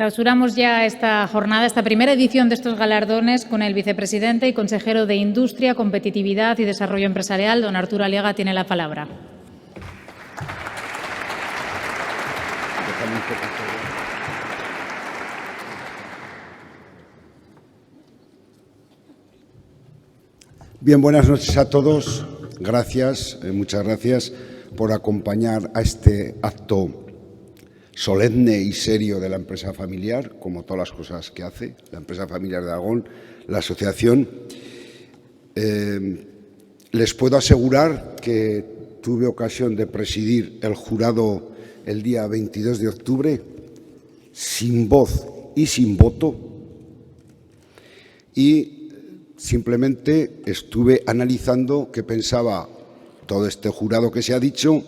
Clausuramos ya esta jornada, esta primera edición de estos galardones con el vicepresidente y consejero de Industria, Competitividad y Desarrollo Empresarial, don Arturo Aliaga, tiene la palabra. Bien, buenas noches a todos. Gracias, muchas gracias por acompañar a este acto solemne y serio de la empresa familiar, como todas las cosas que hace la empresa familiar de Aragón, la asociación. Les puedo asegurar que tuve ocasión de presidir el jurado el día 22 de octubre, sin voz y sin voto, y simplemente estuve analizando qué pensaba todo este jurado que se ha dicho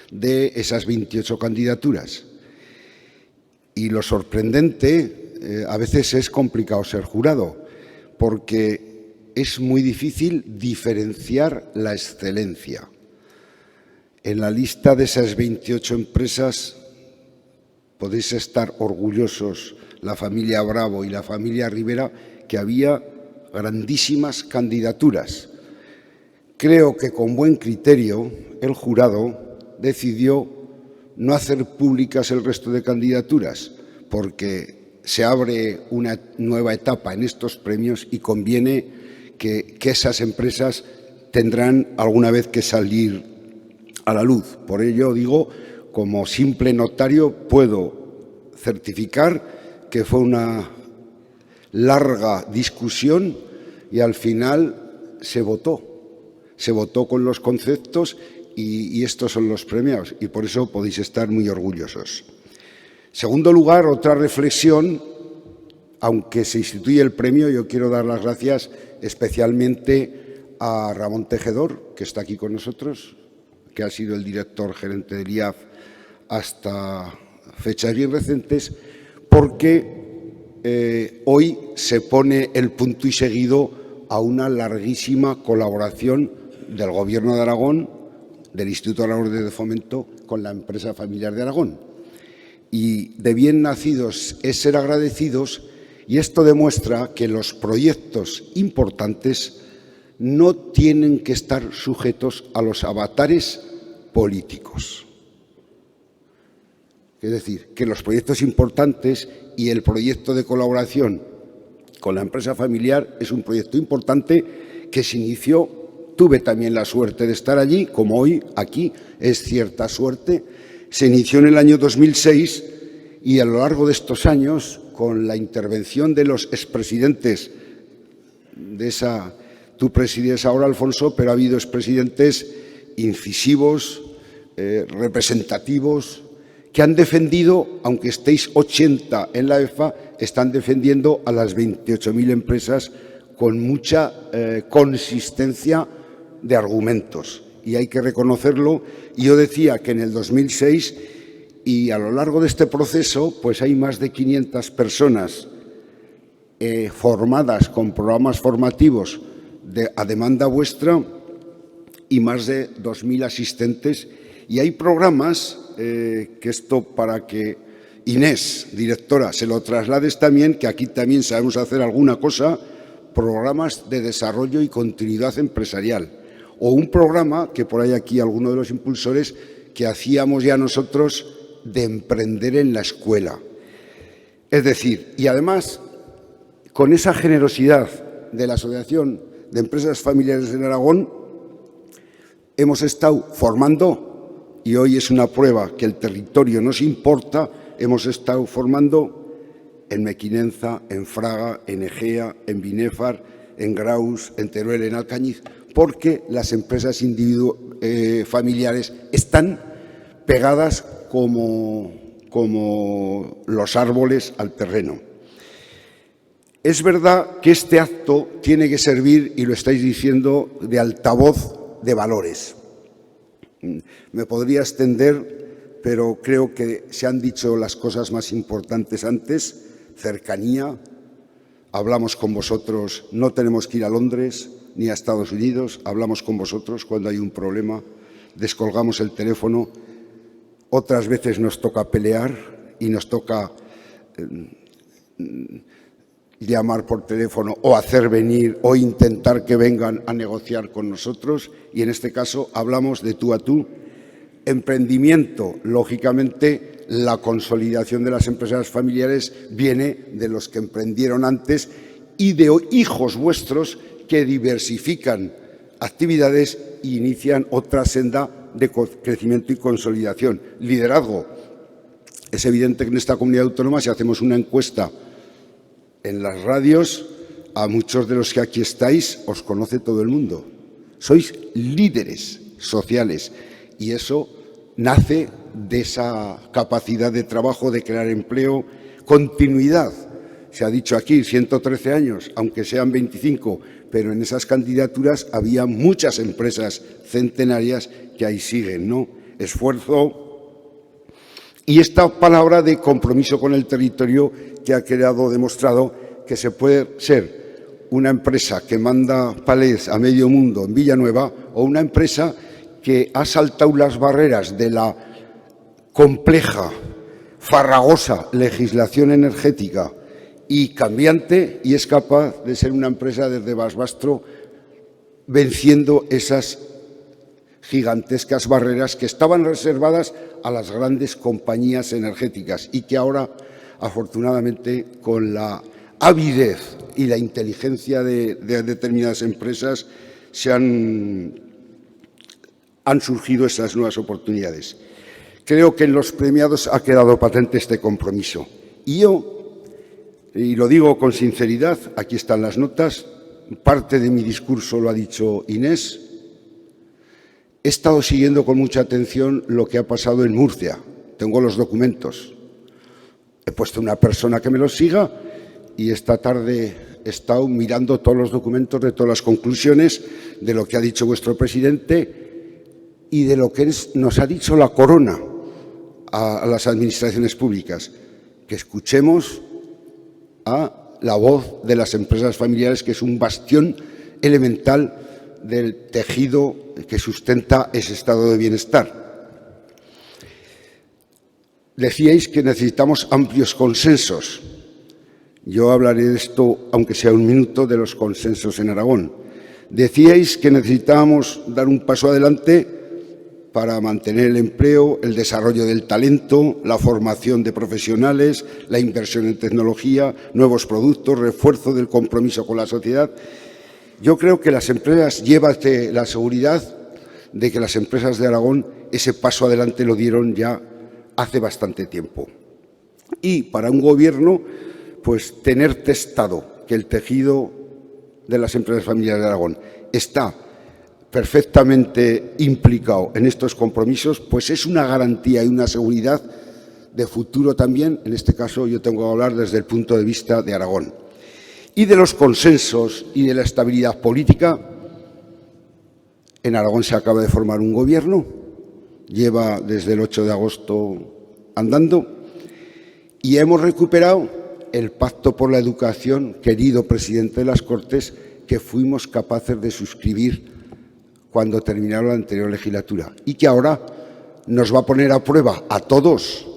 de esas 28 candidaturas. Y lo sorprendente, a veces es complicado ser jurado, porque es muy difícil diferenciar la excelencia. En la lista de esas 28 empresas podéis estar orgullosos, la familia Bravo y la familia Rivera, que había grandísimas candidaturas. Creo que con buen criterio el jurado decidió no hacer públicas el resto de candidaturas, porque se abre una nueva etapa en estos premios y conviene que esas empresas tendrán alguna vez que salir a la luz. Por ello digo, como simple notario, puedo certificar que fue una larga discusión y al final se votó con los conceptos y estos son los premiados y por eso podéis estar muy orgullosos. Segundo lugar, otra reflexión, aunque se instituye el premio, yo quiero dar las gracias especialmente a Ramón Tejedor, que está aquí con nosotros, que ha sido el director gerente del IAF hasta fechas bien recientes, porque hoy se pone el punto y seguido a una larguísima colaboración del Gobierno de Aragón, del Instituto Aragón de Fomento, con la empresa familiar de Aragón. Y de bien nacidos es ser agradecidos, y esto demuestra que los proyectos importantes no tienen que estar sujetos a los avatares políticos. Es decir, que los proyectos importantes y el proyecto de colaboración con la empresa familiar es un proyecto importante que se inició. Tuve también la suerte de estar allí, como hoy aquí es cierta suerte. Se inició en el año 2006 y a lo largo de estos años, con la intervención de los expresidentes de esa, tú presides ahora, Alfonso, pero ha habido expresidentes incisivos, representativos, que han defendido, aunque estéis 80 en la EFA, están defendiendo a las 28.000 empresas con mucha consistencia de argumentos, y hay que reconocerlo. Y yo decía que en el 2006 y a lo largo de este proceso pues hay más de 500 personas formadas con programas formativos a demanda vuestra y más de 2.000 asistentes, y hay programas que esto, para que Inés, directora, se lo traslades también, que aquí también sabemos hacer alguna cosa, programas de desarrollo y continuidad empresarial, o un programa que por ahí aquí alguno de los impulsores que hacíamos ya nosotros de emprender en la escuela. Es decir, y además con esa generosidad de la Asociación de Empresas Familiares en Aragón hemos estado formando, y hoy es una prueba que el territorio nos importa, hemos estado formando en Mequinenza, en Fraga, en Egea, en Binéfar, en Graus, en Teruel, en Alcañiz, porque las empresas familiares están pegadas como los árboles al terreno. Es verdad que este acto tiene que servir, y lo estáis diciendo, de altavoz de valores. Me podría extender, pero creo que se han dicho las cosas más importantes antes. Cercanía, hablamos con vosotros, no tenemos que ir a Londres ni a Estados Unidos, hablamos con vosotros cuando hay un problema, descolgamos el teléfono. Otras veces nos toca pelear y nos toca llamar por teléfono o hacer venir o intentar que vengan a negociar con nosotros, y en este caso hablamos de tú a tú. Emprendimiento, lógicamente, la consolidación de las empresas familiares viene de los que emprendieron antes y de hijos vuestros que diversifican actividades e inician otra senda de crecimiento y consolidación. Liderazgo. Es evidente que en esta comunidad autónoma, si hacemos una encuesta en las radios, a muchos de los que aquí estáis os conoce todo el mundo. Sois líderes sociales y eso nace de esa capacidad de trabajo, de crear empleo, continuidad. Se ha dicho aquí 113 años, aunque sean 25, pero en esas candidaturas había muchas empresas centenarias que ahí siguen, ¿no? Esfuerzo. Y esta palabra de compromiso con el territorio que ha quedado demostrado que se puede ser una empresa que manda palés a medio mundo en Villanueva o una empresa que ha saltado las barreras de la compleja, farragosa legislación energética y cambiante y es capaz de ser una empresa desde Basbastro venciendo esas gigantescas barreras que estaban reservadas a las grandes compañías energéticas y que ahora, afortunadamente, con la avidez y la inteligencia de determinadas empresas, han surgido esas nuevas oportunidades. Creo que en los premiados ha quedado patente este compromiso. Y yo, y lo digo con sinceridad, aquí están las notas, parte de mi discurso lo ha dicho Inés. He estado siguiendo con mucha atención lo que ha pasado en Murcia. Tengo los documentos. He puesto una persona que me los siga y esta tarde he estado mirando todos los documentos de todas las conclusiones de lo que ha dicho vuestro presidente y de lo que nos ha dicho la corona a las administraciones públicas. Que escuchemos a la voz de las empresas familiares, que es un bastión elemental del tejido que sustenta ese estado de bienestar. Decíais que necesitamos amplios consensos. Yo hablaré de esto, aunque sea un minuto, de los consensos en Aragón. Decíais que necesitábamos dar un paso adelante para mantener el empleo, el desarrollo del talento, la formación de profesionales, la inversión en tecnología, nuevos productos, refuerzo del compromiso con la sociedad. Yo creo que las empresas, llévate la seguridad de que las empresas de Aragón ese paso adelante lo dieron ya hace bastante tiempo. Y para un gobierno, pues tener testado que el tejido de las empresas familiares de Aragón está perfectamente implicado en estos compromisos, pues es una garantía y una seguridad de futuro también. En este caso yo tengo que hablar desde el punto de vista de Aragón. Y de los consensos y de la estabilidad política. En Aragón se acaba de formar un gobierno, lleva desde el 8 de agosto andando y hemos recuperado el Pacto por la Educación, querido presidente de las Cortes, que fuimos capaces de suscribir cuando terminaron la anterior legislatura y que ahora nos va a poner a prueba a todos,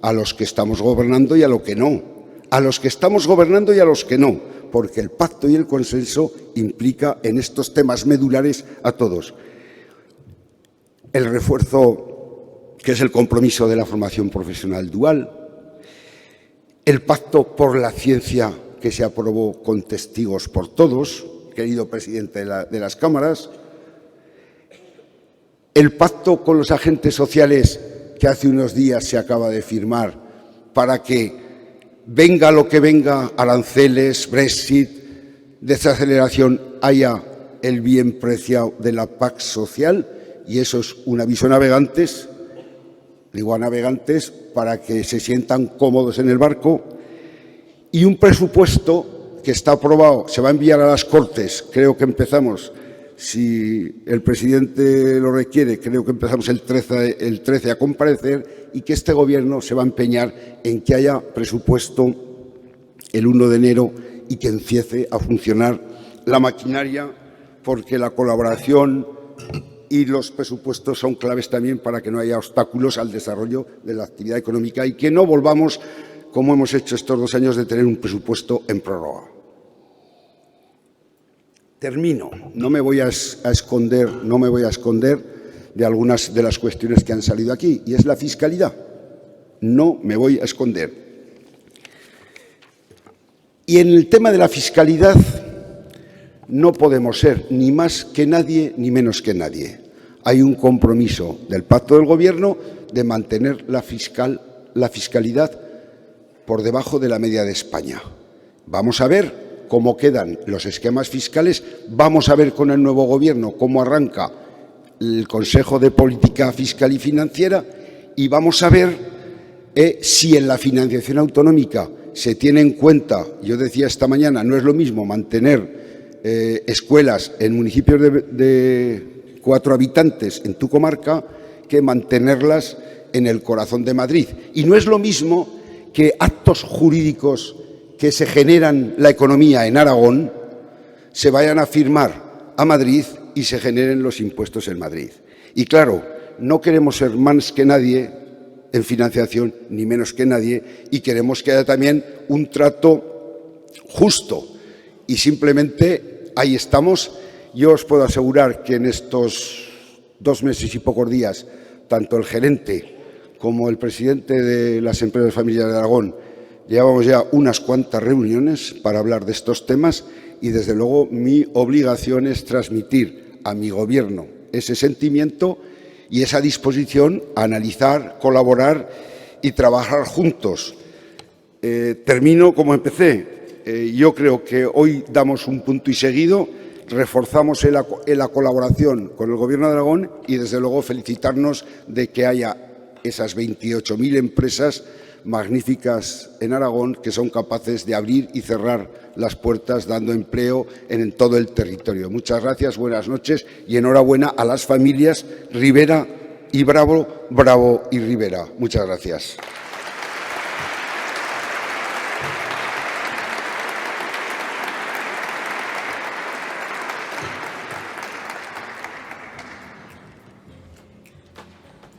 a los que estamos gobernando y a los que no, a los que estamos gobernando y a los que no, porque el pacto y el consenso implica en estos temas medulares a todos. El refuerzo, que es el compromiso de la formación profesional dual, el pacto por la ciencia que se aprobó con testigos por todos, querido presidente de las cámaras, el pacto con los agentes sociales que hace unos días se acaba de firmar para que venga lo que venga, aranceles, Brexit, desaceleración, haya el bien preciado de la PAC social, y eso es un aviso a navegantes, digo a navegantes, para que se sientan cómodos en el barco, y un presupuesto que está aprobado, se va a enviar a las Cortes, creo que empezamos, si el presidente lo requiere, creo que empezamos el 13 a comparecer, y que este Gobierno se va a empeñar en que haya presupuesto el 1 de enero y que empiece a funcionar la maquinaria, porque la colaboración y los presupuestos son claves también para que no haya obstáculos al desarrollo de la actividad económica y que no volvamos como hemos hecho estos 2 años de tener un presupuesto en prórroga. Termino. No me voy a esconder de algunas de las cuestiones que han salido aquí, y es la fiscalidad. No me voy a esconder. Y en el tema de la fiscalidad no podemos ser ni más que nadie ni menos que nadie. Hay un compromiso del Pacto del Gobierno de mantener la fiscalidad por debajo de la media de España. Vamos a ver cómo quedan los esquemas fiscales, vamos a ver con el nuevo Gobierno cómo arranca el Consejo de Política Fiscal y Financiera y vamos a ver si en la financiación autonómica se tiene en cuenta, yo decía esta mañana, no es lo mismo mantener escuelas en municipios de 4 habitantes en tu comarca que mantenerlas en el corazón de Madrid. Y no es lo mismo que actos jurídicos que se generan la economía en Aragón se vayan a firmar a Madrid y se generen los impuestos en Madrid. Y claro, no queremos ser más que nadie en financiación, ni menos que nadie, y queremos que haya también un trato justo. Y simplemente ahí estamos. Yo os puedo asegurar que en estos 2 meses y pocos días, tanto el gerente como el presidente de las empresas familiares de Aragón llevamos ya unas cuantas reuniones para hablar de estos temas y, desde luego, mi obligación es transmitir a mi Gobierno ese sentimiento y esa disposición a analizar, colaborar y trabajar juntos. Termino como empecé. Yo creo que hoy damos un punto y seguido, reforzamos en la colaboración con el Gobierno de Aragón y, desde luego, felicitarnos de que haya esas 28.000 empresas magníficas en Aragón que son capaces de abrir y cerrar las puertas dando empleo en todo el territorio. Muchas gracias, buenas noches y enhorabuena a las familias Rivera y Bravo, Bravo y Rivera. Muchas gracias.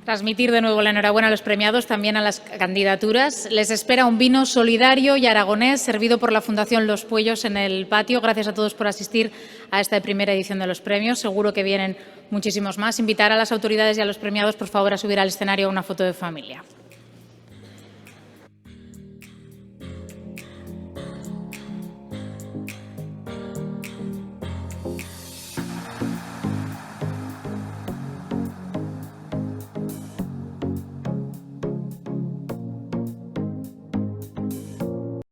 Transmitir de nuevo la enhorabuena a los premiados, también a las candidaturas. Les espera un vino solidario y aragonés servido por la Fundación Los Puellos en el patio. Gracias a todos por asistir a esta primera edición de los premios. Seguro que vienen muchísimos más. Invitar a las autoridades y a los premiados, por favor, a subir al escenario una foto de familia.